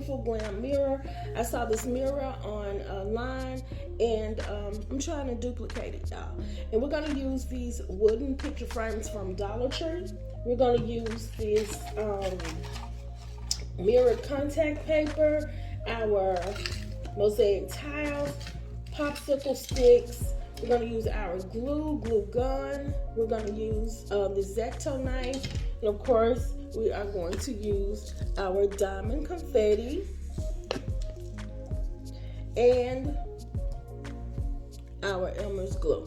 beautiful Glam mirror. I saw this mirror online, and I'm trying to duplicate it, y'all. And we're gonna use these wooden picture frames from Dollar Tree. We're gonna use this mirror contact paper, our mosaic tiles, popsicle sticks. We're going to use our glue gun. We're going to use the Zacto knife. And of course, we are going to use our diamond confetti and our Elmer's glue.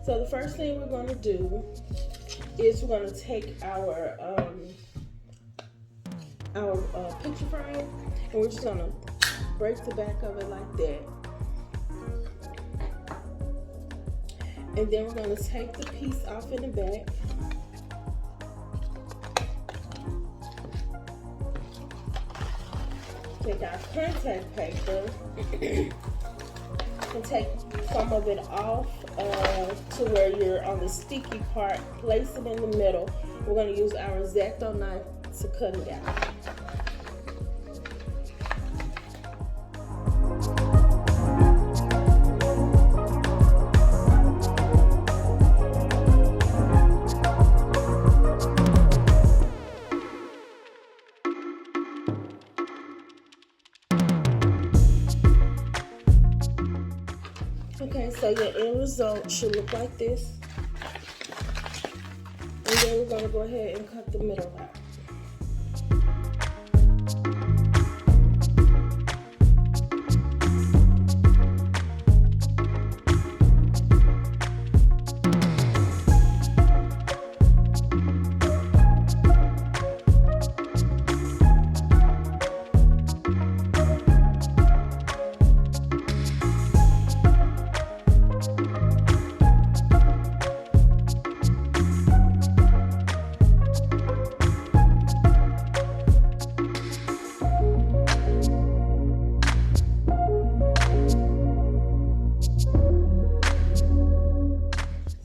So the first thing we're going to do is we're going to take our picture frame, and we're just going to break the back of it like that. And then we're going to take the piece off in the back. Take our contact paper and take some of it off to where you're on the sticky part. Place it in the middle. We're going to use our Zacto knife to cut it out. Okay, so your end result should look like this. And then we're going to go ahead and cut the middle out.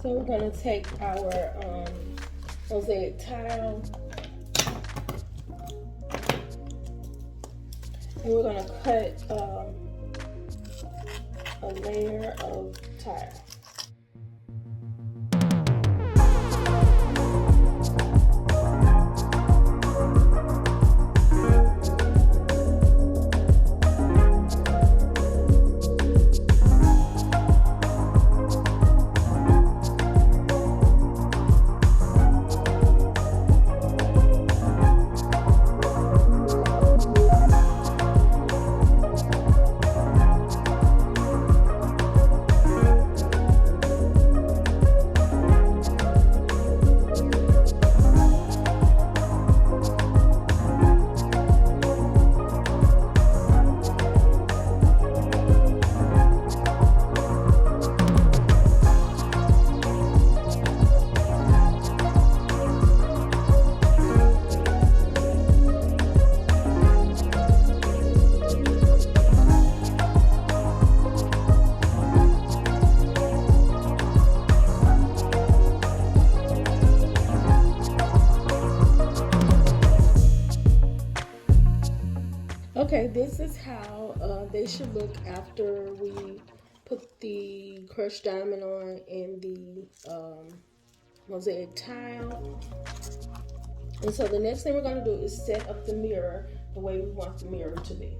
So we're going to take our mosaic tile, and we're going to cut a layer of tile. Okay, this is how they should look after we put the crushed diamond on and the mosaic tile. And so the next thing we're going to do is set up the mirror the way we want the mirror to be.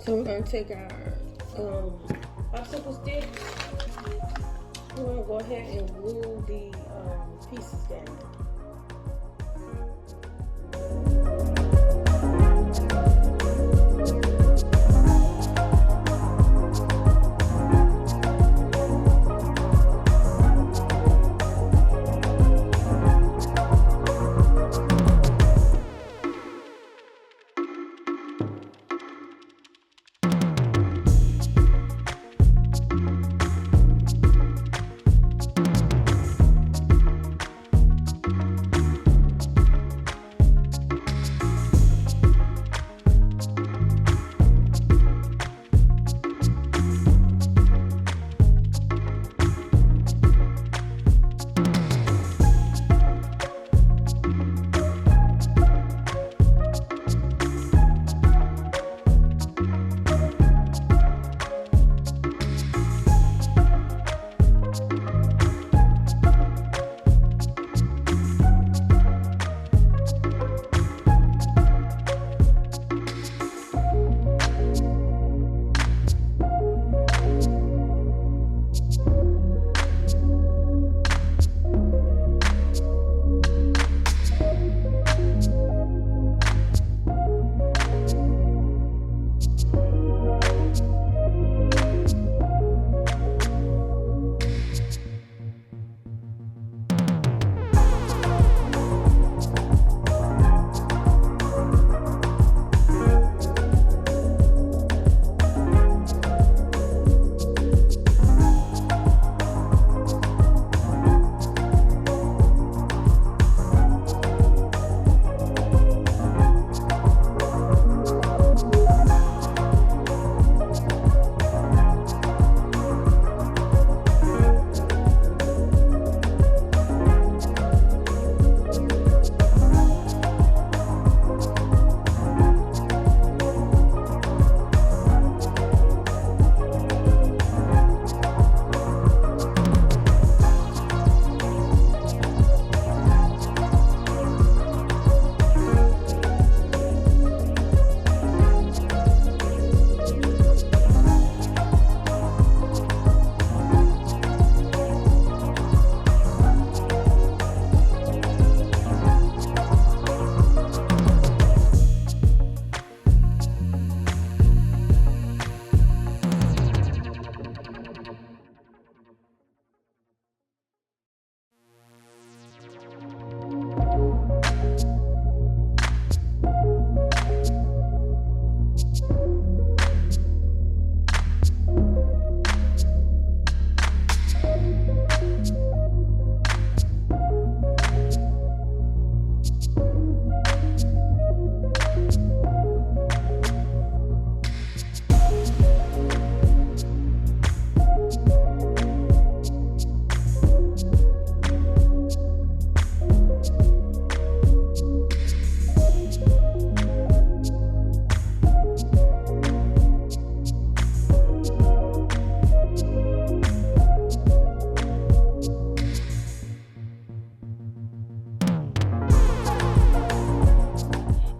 So we're going to take our popsicle sticks. We're going to go ahead and glue the pieces down.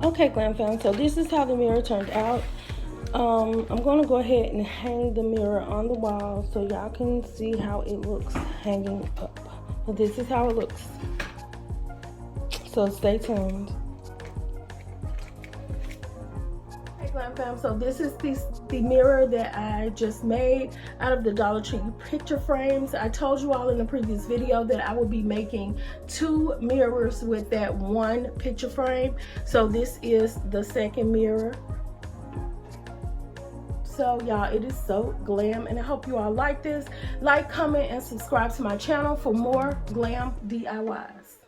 Okay, Glam fam, so this is how the mirror turned out. I'm gonna go ahead and hang the mirror on the wall so y'all can see how it looks hanging up. But this is how it looks. So stay tuned. Hey Glam fam, so this is the mirror that I just made out of the Dollar Tree picture frames. I told you all in the previous video that I will be making 2 mirrors with that 1 picture frame. So this is the second mirror. So y'all, it is so glam, and I hope you all like this. Like, comment, and subscribe to my channel for more glam DIYs.